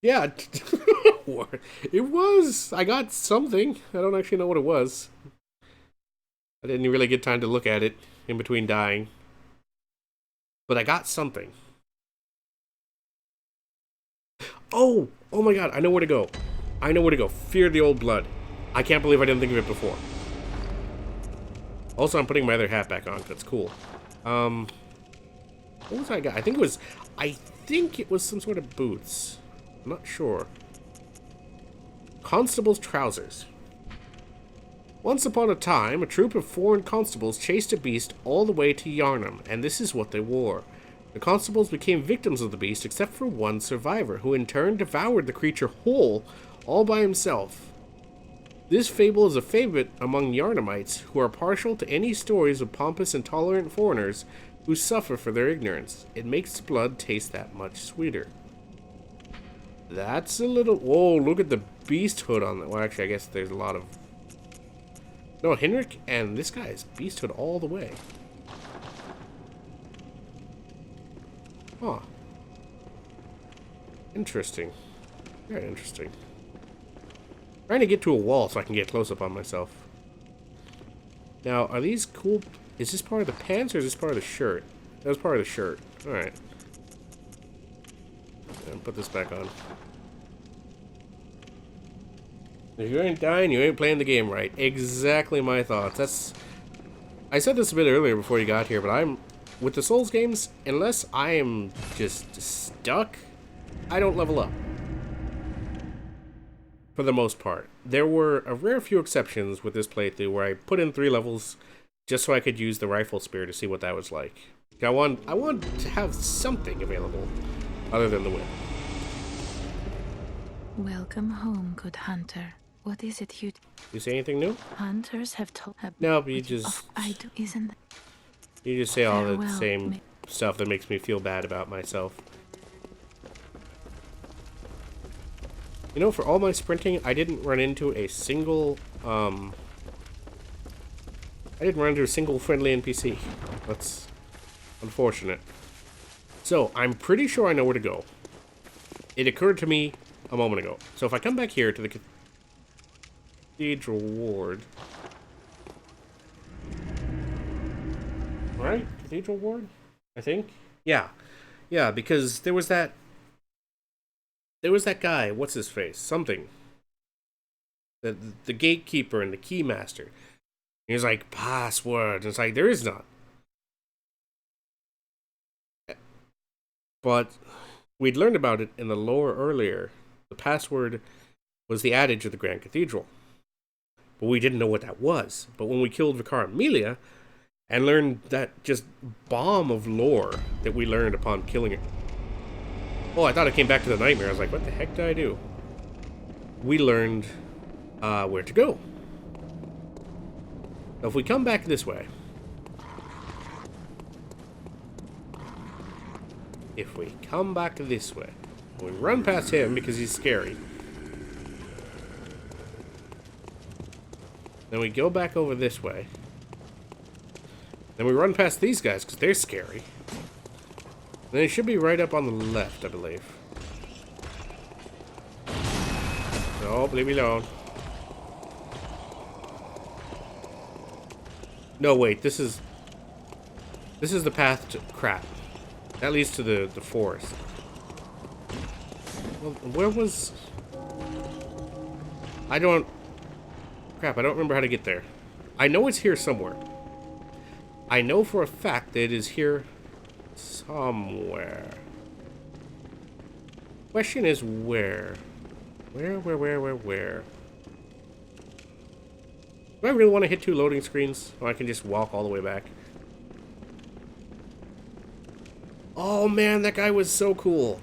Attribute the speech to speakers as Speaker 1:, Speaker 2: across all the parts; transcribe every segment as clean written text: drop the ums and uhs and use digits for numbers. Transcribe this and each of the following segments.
Speaker 1: Yeah, it was. I got something. I don't actually know what it was. I didn't really get time to look at it in between dying. But I got something. Oh my god, I know where to go. I know where to go. Fear the old blood. I can't believe I didn't think of it before. Also, I'm putting my other hat back on. That's cool. Um, what was I got? I think it was some sort of boots. I'm not sure. Constable's trousers. Once upon a time, a troop of foreign constables chased a beast all the way to Yarnum, and this is what they wore. The constables became victims of the beast except for one survivor, who in turn devoured the creature whole, all by himself. This fable is a favorite among Yarnumites, who are partial to any stories of pompous and tolerant foreigners who suffer for their ignorance. It makes blood taste that much sweeter. That's a little... Whoa, look at the beast hood on that. Well, actually, I guess there's a lot of... No, Henrik and this guy is beast hood all the way. Huh. Interesting. Very interesting. Trying to get to a wall so I can get close up on myself. Now, are these cool... Is this part of the pants or is this part of the shirt? That was part of the shirt. Alright. Put this back on. If you ain't dying, you ain't playing the game right. Exactly my thoughts. That's... I said this a bit earlier before you got here, but I'm... With the Souls games, unless I am just stuck, I don't level up. For the most part. There were a rare few exceptions with this playthrough where I put in 3 levels just so I could use the rifle spear to see what that was like. I want to have something available other than the whip.
Speaker 2: Welcome home, good hunter. What is it
Speaker 1: You say anything new?
Speaker 2: Hunters have told...
Speaker 1: No, but you just...
Speaker 2: I do, isn't...
Speaker 1: You just say all the
Speaker 2: Farewell,
Speaker 1: same stuff that makes me feel bad about myself. You know, for all my sprinting, I didn't run into a single, I didn't run into a single friendly NPC. That's unfortunate. So, I'm pretty sure I know where to go. It occurred to me a moment ago. So if I come back here to the Cathedral Ward... Right? Cathedral Ward? I think? Yeah. Yeah, because there was that guy, what's his face? Something. The gatekeeper and the keymaster. He was like, password. And it's like, there is none. But we'd learned about it in the lore earlier. The password was the adage of the Grand Cathedral. But we didn't know what that was. But when we killed Vicar Amelia and learned that just bomb of lore that we learned upon killing it. Oh, I thought it came back to the nightmare. I was like, what the heck did I do? We learned where to go. Now, if we come back this way. If we come back this way. We run past him because he's scary. Then we go back over this way. Then we run past these guys because they're scary. Then it should be right up on the left, I believe. No, leave me alone. No, wait, this is the path to... Crap. That leads to the forest. Well, where was... I don't... Crap, I don't remember how to get there. I know it's here somewhere. I know for a fact that it is here somewhere. Question is where? Where? Do I really want to hit 2 loading screens? Or I can just walk all the way back? Oh man, that guy was so cool.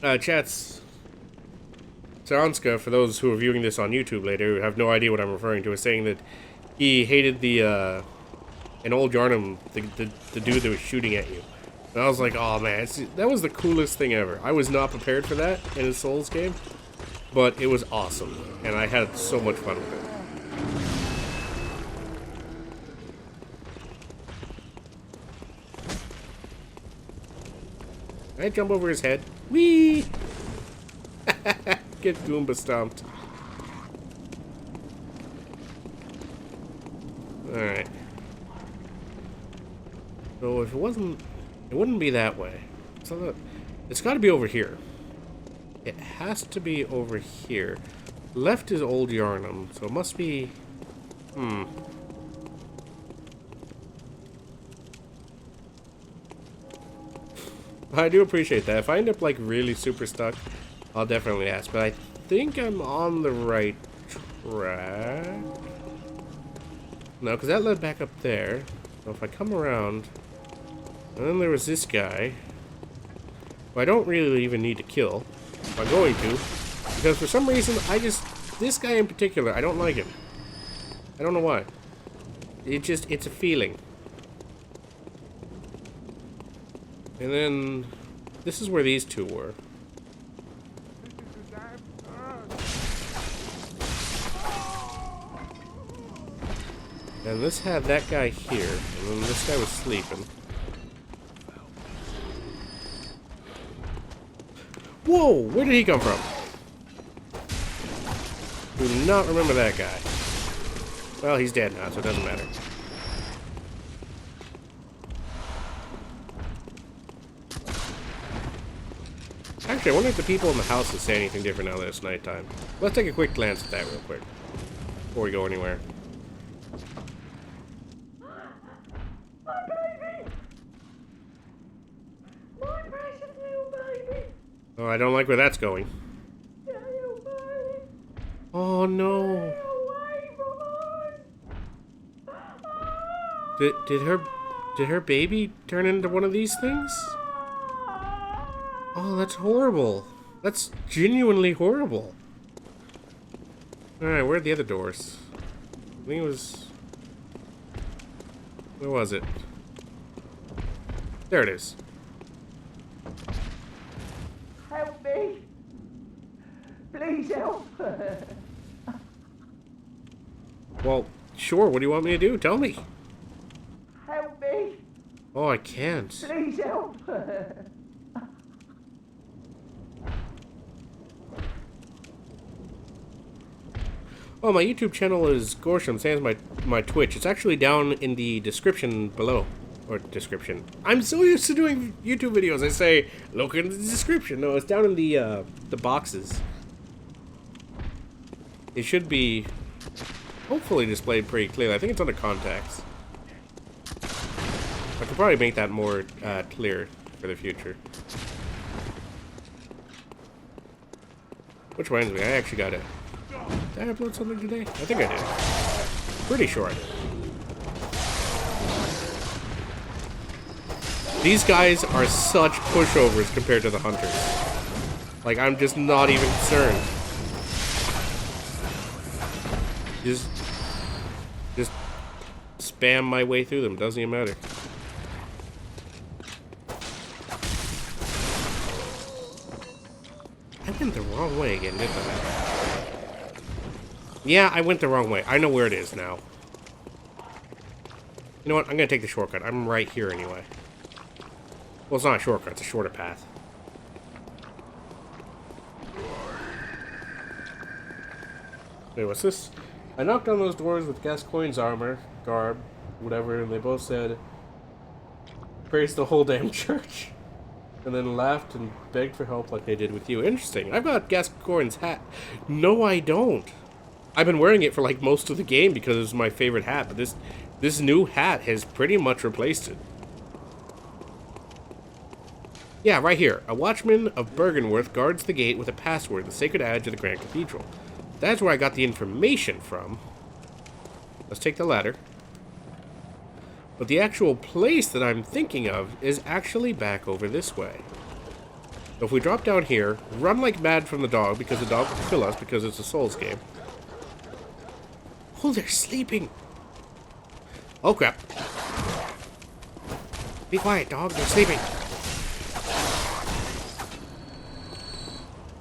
Speaker 1: Chats. Saranska, for those who are viewing this on YouTube later, who have no idea what I'm referring to, is saying that he hated the, an old Yarnum, the dude that was shooting at you. And I was like, oh man, that was the coolest thing ever. I was not prepared for that in a Souls game, but it was awesome, and I had so much fun with it. Can I jump over his head? Whee! Get Goomba stomped. Alright. So if it wasn't... It wouldn't be that way. So it's got to be over here. It has to be over here. Left is Old Yarnum, so it must be... I do appreciate that. If I end up, like, really super stuck, I'll definitely ask. But I think I'm on the right track. No, because that led back up there. So if I come around... And then there was this guy. Who I don't really even need to kill. If I'm going to. Because for some reason, this guy in particular, I don't like him. I don't know why. It's a feeling. And then, this is where these two were. And this had that guy here, and then this guy was sleeping. Whoa! Where did he come from? Do not remember that guy. Well, he's dead now, so it doesn't matter. Actually, I wonder if the people in the house will say anything different now that it's nighttime. Let's take a quick glance at that real quick. Before we go anywhere.
Speaker 3: My baby! My precious little baby!
Speaker 1: Oh, I don't like where that's going.
Speaker 3: Little baby!
Speaker 1: Oh, no.
Speaker 3: Away from us!
Speaker 1: Did her baby turn into one of these things? Oh, that's horrible. That's genuinely horrible. Alright, where are the other doors? I think it was... Where was it? There it is.
Speaker 3: Help me! Please help!
Speaker 1: Well, sure, what do you want me to do? Tell me.
Speaker 3: Help me!
Speaker 1: Oh, I can't.
Speaker 3: Please help!
Speaker 1: Oh, my YouTube channel is Gorshum, same as my Twitch. It's actually down in the description below. Or description. I'm so used to doing YouTube videos, I say, look in the description. No, it's down in the boxes. It should be hopefully displayed pretty clearly. I think it's under contacts. I could probably make that more clear for the future. Which reminds me, I actually got it. Did I upload something today? I think I did. Pretty sure I did. These guys are such pushovers compared to the hunters. Like, I'm just not even concerned. Just spam my way through them. Doesn't even matter. I went the wrong way again, didn't I? Yeah, I went the wrong way. I know where it is now. You know what? I'm gonna take the shortcut. I'm right here anyway. Well, it's not a shortcut. It's a shorter path. Wait, what's this? I knocked on those doors with Gascoigne's armor, garb, whatever, and they both said, praise the whole damn church. And then laughed and begged for help like they did with you. Interesting. I've got Gascoigne's hat. No, I don't. I've been wearing it for like most of the game because it's my favorite hat, but this new hat has pretty much replaced it. Yeah, right here. A watchman of Bergenworth guards the gate with a password, the sacred adage of the Grand Cathedral. That's where I got the information from. Let's take the ladder. But the actual place that I'm thinking of is actually back over this way. So if we drop down here, run like mad from the dog, because the dog will kill us because it's a Souls game. Oh, they're sleeping. Oh, crap. Be quiet, dog. They're sleeping.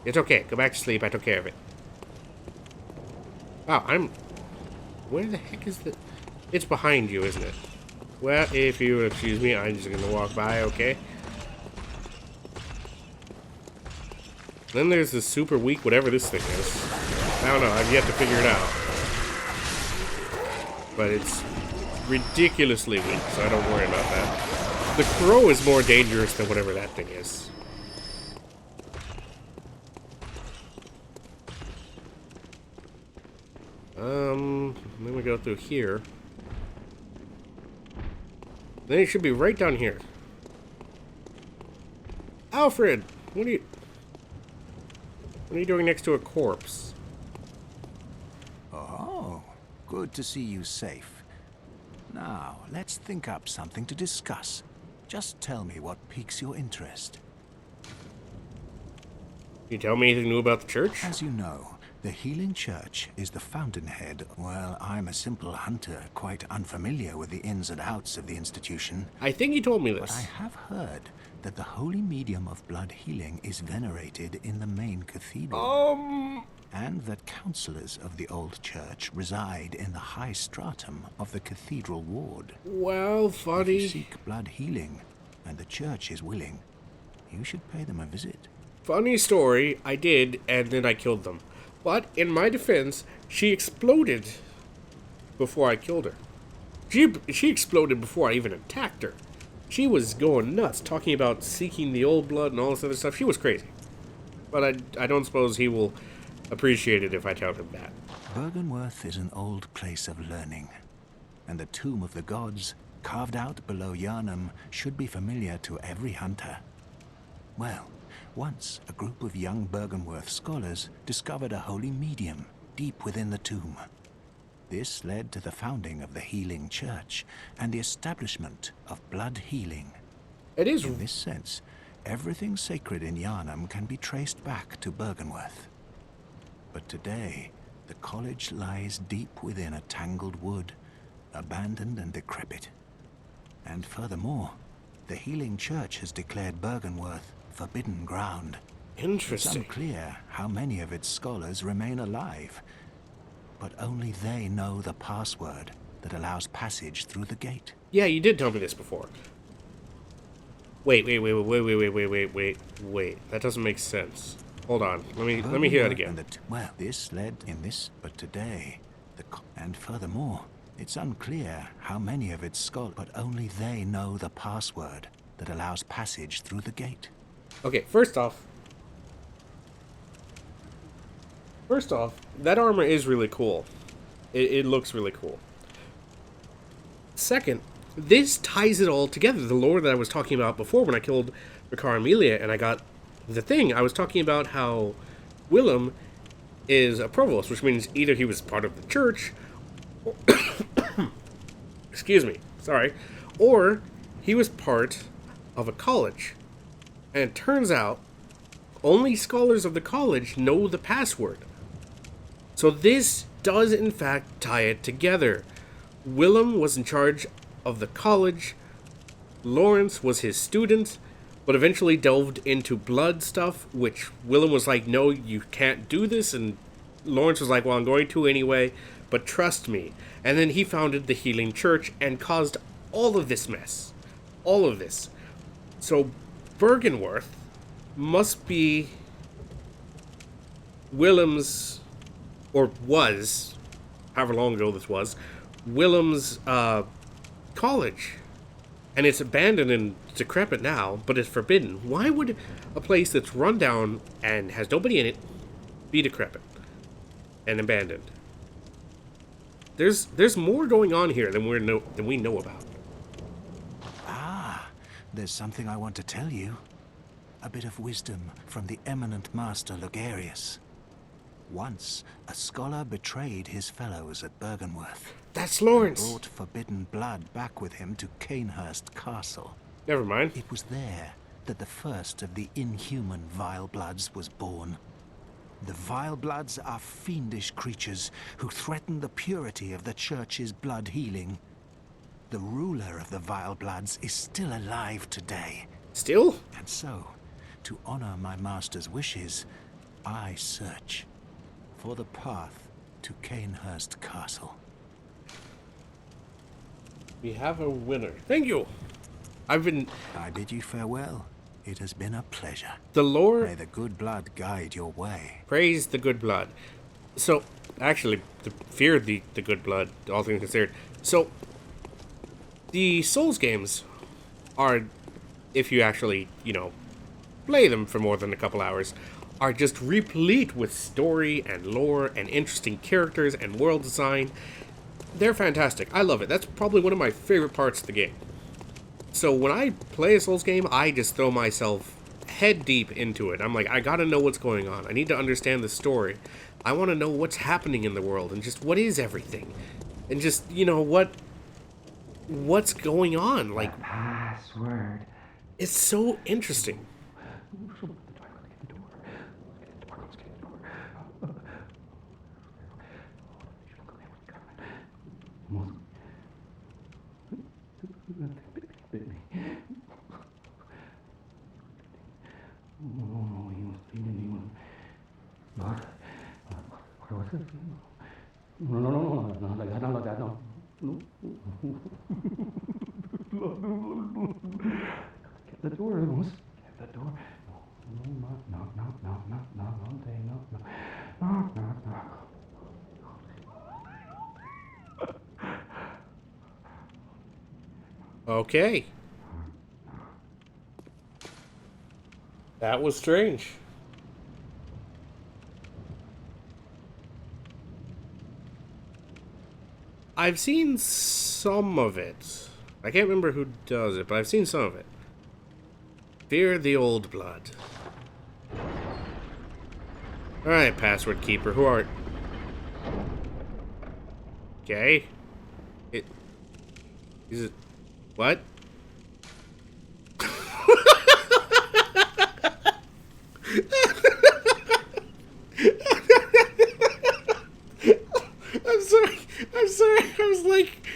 Speaker 1: It's okay. Go back to sleep. I took care of it. Wow, where the heck is the... It's behind you, isn't it? Well, if you would excuse me, I'm just gonna walk by, okay? Then there's this super weak whatever this thing is. I don't know, I've yet to figure it out. But it's ridiculously weak, so I don't worry about that. The crow is more dangerous than whatever that thing is. Then we go through here. Then it should be right down here. Alfred! What are you doing next to a corpse?
Speaker 4: Oh, good to see you safe. Now, let's think up something to discuss. Just tell me what piques your interest.
Speaker 1: Can you tell me anything new about the church?
Speaker 4: As you know, the Healing Church is the fountainhead. Well, I'm a simple hunter, quite unfamiliar with the ins and outs of the institution.
Speaker 1: I think you told me
Speaker 4: But I
Speaker 1: this.
Speaker 4: have heard that the holy medium of blood healing is venerated in the main cathedral. And that counselors of the old church reside in the high stratum of the Cathedral Ward.
Speaker 1: Well,
Speaker 4: If you
Speaker 1: funny.
Speaker 4: seek blood healing, and the church is willing, you should pay them a visit.
Speaker 1: Funny story, I did, and then I killed them. But, in my defense, she exploded before I killed her. She exploded before I even attacked her. She was going nuts, talking about seeking the old blood and all this other stuff. She was crazy. But I don't suppose he will appreciate it if I tell him that.
Speaker 4: Byrgenwerth is an old place of learning, and the Tomb of the Gods, carved out below Yharnam, should be familiar to every hunter. Well, once a group of young Byrgenwerth scholars discovered a holy medium deep within the tomb. This led to the founding of the Healing Church and the establishment of blood healing.
Speaker 1: It is.
Speaker 4: In this sense, everything sacred in Yharnam can be traced back to Byrgenwerth. But today, the college lies deep within a tangled wood, abandoned and decrepit. And furthermore, the Healing Church has declared Byrgenwerth forbidden ground. It's
Speaker 1: Interesting.
Speaker 4: unclear how many of its scholars remain alive, but only they know the password that allows passage through the gate.
Speaker 1: Yeah, you did tell me this before. Wait. That doesn't make sense. Hold on. Let me hear that again.
Speaker 4: Well, this led in this, but today, and furthermore, it's unclear how many of its scholars, but only they know the password that allows passage through the gate.
Speaker 1: Okay, first off, that armor is really cool. It looks really cool. Second, this ties it all together. The lore that I was talking about before when I killed Ricard Amelia and I got the thing, I was talking about how Willem is a provost, which means either he was part of the church, or excuse me, sorry, or he was part of a college. And it turns out, only scholars of the college know the password. So this does in fact tie it together. Willem was in charge of the college, Lawrence was his student, but eventually delved into blood stuff, which Willem was like, no, you can't do this, and Lawrence was like, well, I'm going to anyway, but trust me. And then he founded the Healing Church and caused all of this mess. All of this. So Byrgenwerth must be Willem's, or was, however long ago this was, Willem's college. And it's abandoned and decrepit now, but it's forbidden. Why would a place that's run down and has nobody in it be decrepit and abandoned? There's more going on here than we know about.
Speaker 4: Ah, there's something I want to tell you. A bit of wisdom from the eminent master Logarius. Once, a scholar betrayed his fellows at Byrgenwerth.
Speaker 1: That's Lawrence.
Speaker 4: Brought forbidden blood back with him to Cainhurst Castle.
Speaker 1: Never mind.
Speaker 4: It was there that the first of the inhuman Vile Bloods was born. The Vile Bloods are fiendish creatures who threaten the purity of the church's blood healing. The ruler of the Vile Bloods is still alive today.
Speaker 1: Still?
Speaker 4: And so, to honor my master's wishes, I search for the path to Cainhurst Castle.
Speaker 1: We have a winner. Thank you. I
Speaker 4: I bid you farewell. It has been a pleasure.
Speaker 1: The lore...
Speaker 4: May the good blood guide your way.
Speaker 1: Praise the good blood. So, actually, fear the good blood, all things considered. So, the Souls games are, if you actually, play them for more than a couple hours, are just replete with story and lore and interesting characters and world design. They're fantastic. I love it. That's probably one of my favorite parts of the game. So when I play a Souls game, I just throw myself head deep into it. I'm like, I gotta know what's going on. I need to understand the story. I want to know what's happening in the world and just what is everything. And just, what's going on. Like,
Speaker 3: Password.
Speaker 1: it's so interesting.
Speaker 3: Get the door, Amos. Get the door. Knock.
Speaker 1: Okay. That was strange. I've seen some of it. I can't remember who does it, but I've seen some of it. Fear the old blood. Alright, password keeper, who are... Okay. Is it... What? I'm sorry. I was like,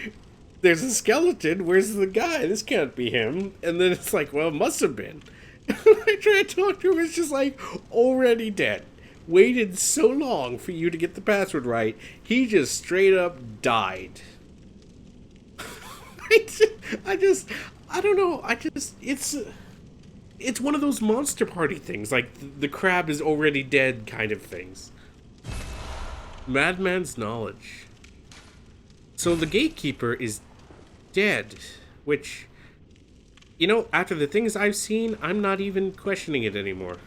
Speaker 1: there's a skeleton. Where's the guy? This can't be him. And then it's like, well, it must have been. I tried to talk to him. It's just like, already dead. Waited so long for you to get the password right. He just straight up died. I don't know. It's one of those Monster Party things. Like, the crab is already dead kind of things. Madman's knowledge. So the gatekeeper is dead, which, after the things I've seen, I'm not even questioning it anymore.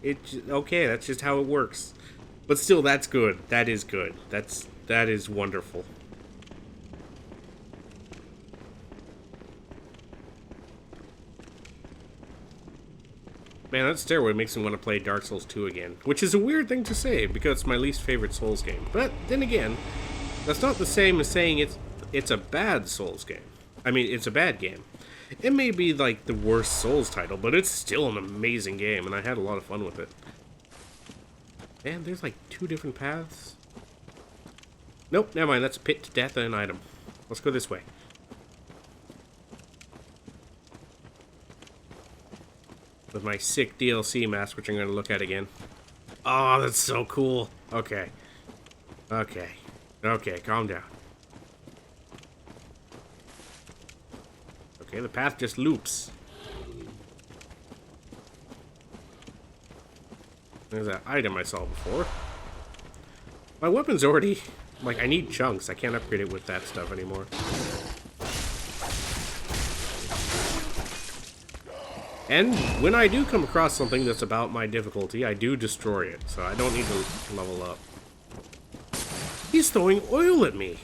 Speaker 1: Okay, that's just how it works. But still, that's good. That is good. That is wonderful. Man, that stairway makes me want to play Dark Souls 2 again. Which is a weird thing to say, because it's my least favorite Souls game. But, then again, that's not the same as saying it's a bad Souls game. I mean, it's a bad game. It may be, like, the worst Souls title, but it's still an amazing game, and I had a lot of fun with it. And there's, like, 2 different paths. Nope, never mind, that's a pit to death and an item. Let's go this way. With my sick DLC mask, which I'm going to look at again. Oh, that's so cool. Okay, calm down. Okay, the path just loops. There's that item I saw before. My weapon's already... Like, I need chunks. I can't upgrade it with that stuff anymore. And when I do come across something that's about my difficulty, I do destroy it, so I don't need to level up. He's throwing oil at me!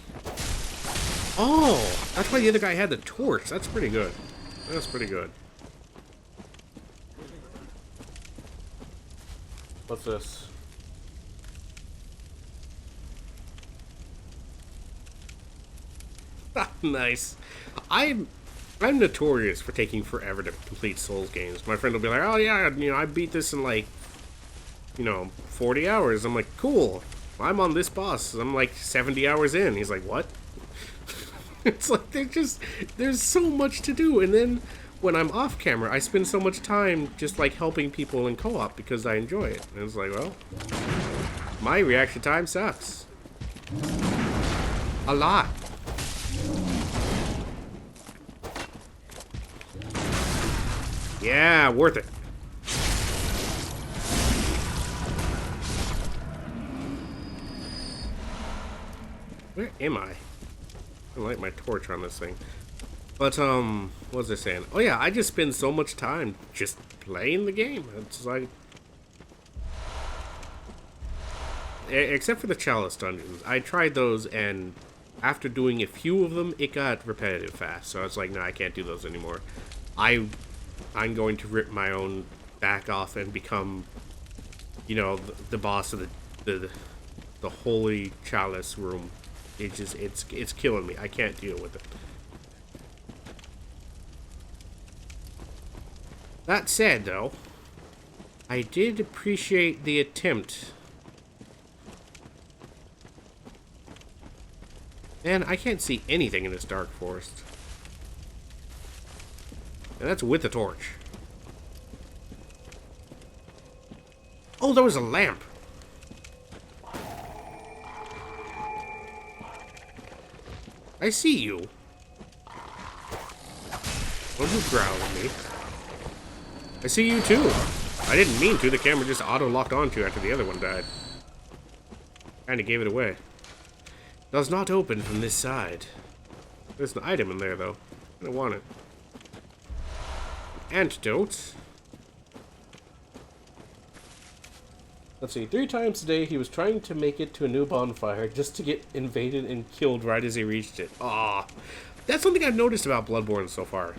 Speaker 1: Oh! That's why the other guy had the torch. That's pretty good. That's pretty good. What's this? Nice. I'm notorious for taking forever to complete Souls games. My friend will be like, oh yeah, I beat this in like, 40 hours. I'm like, cool. I'm on this boss. I'm like 70 hours in. He's like, what? It's like, there's so much to do. And then when I'm off camera, I spend so much time just like helping people in co-op because I enjoy it. And it's like, well, my reaction time sucks. A lot. Yeah, worth it. Where am I? I light my torch on this thing. But, what was I saying? Oh yeah, I just spend so much time just playing the game. It's like... Except for the Chalice dungeons. I tried those, and after doing a few of them, it got repetitive fast. So I was like, no, I can't do those anymore. I'm going to rip my own back off and become, you know, the boss of the holy Chalice room. It just, it's killing me. I can't deal with it. That said, though, I did appreciate the attempt. Man, I can't see anything in this dark forest. And that's with the torch. Oh, there was a lamp. I see you. Don't you growl at me. I see you too. I didn't mean to. The camera just auto-locked onto you after the other one died. Kinda gave it away. Does not open from this side. There's an item in there, though. I don't want it. Antidote. Let's see. 3 times a day, he was trying to make it to a new bonfire just to get invaded and killed right as he reached it. Ah, that's something I've noticed about Bloodborne so far.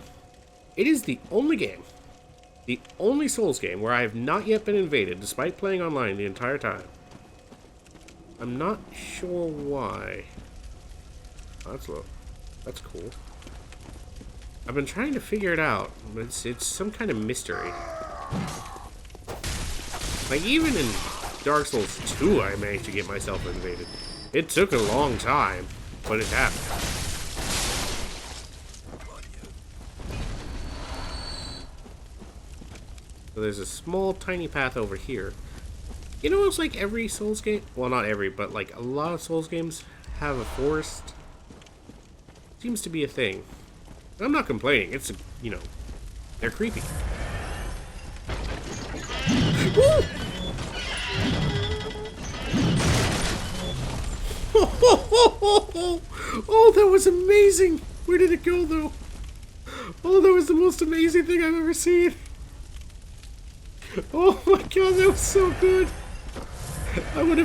Speaker 1: It is the only game, the only Souls game where I have not yet been invaded, despite playing online the entire time. I'm not sure why. Oh, that's low. That's cool. I've been trying to figure it out, but it's some kind of mystery. Like, even in Dark Souls 2, I managed to get myself invaded. It took a long time, but it happened. So there's a small, tiny path over here. You know, it's like every Souls game, well, not every, but like a lot of Souls games have a forest. Seems to be a thing. I'm not complaining. It's, you know, they're creepy. Woo! Oh, that was amazing. Where did it go, though? Oh, that was the most amazing thing I've ever seen. Oh my god, that was so good. I would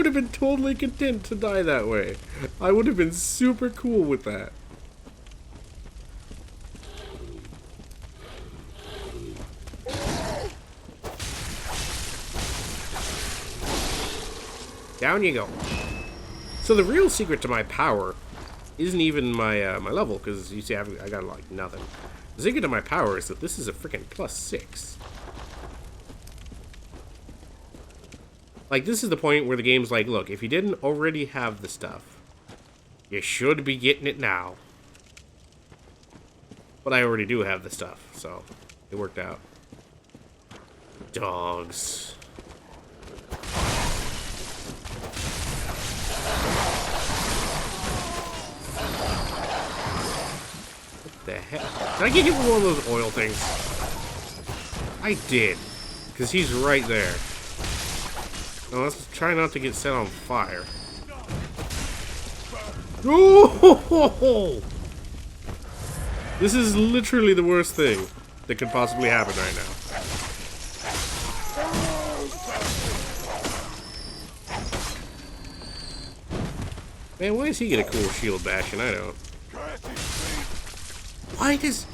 Speaker 1: have been totally content to die that way. I would have been super cool with that. Down you go. So the real secret to my power isn't even my my level, because you see I got like nothing. The secret to my power is that this is a freaking +6. Like, this is the point where the game's like, look, if you didn't already have the stuff, you should be getting it now. But I already do have the stuff, so it worked out. Dogs. What the heck? Did I get hit with one of those oil things? I did. Because he's right there. Now let's try not to get set on fire. Oh! This is literally the worst thing that could possibly happen right now. Man, why does he get a cool shield bash and I don't? Why does...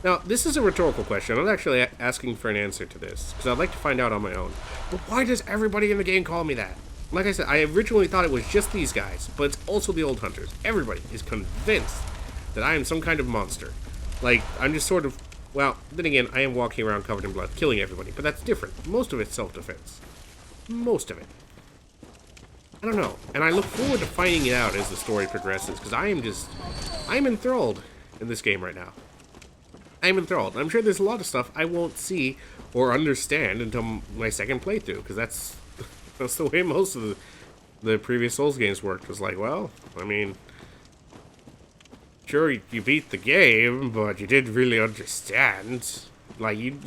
Speaker 1: Now, this is a rhetorical question. I'm not actually asking for an answer to this, because I'd like to find out on my own. But why does everybody in the game call me that? Like I said, I originally thought it was just these guys, but it's also the old hunters. Everybody is convinced that I am some kind of monster. Like, I'm just sort of... Well, then again, I am walking around covered in blood, killing everybody, but that's different. Most of it's self-defense. Most of it. I don't know. And I look forward to finding it out as the story progresses, because I'm enthralled in this game right now. I'm enthralled. I'm sure there's a lot of stuff I won't see or understand until my second playthrough, because that's the way most of the previous Souls games worked. Was like, well, I mean, sure, you beat the game, but you didn't really understand. Like, you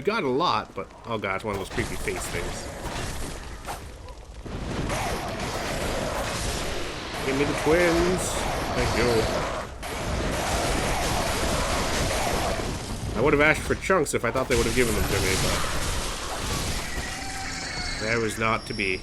Speaker 1: got a lot, but oh god, it's one of those creepy face things. Give me the twins. Thank you. I would have asked for chunks if I thought they would have given them to me, but that was not to be.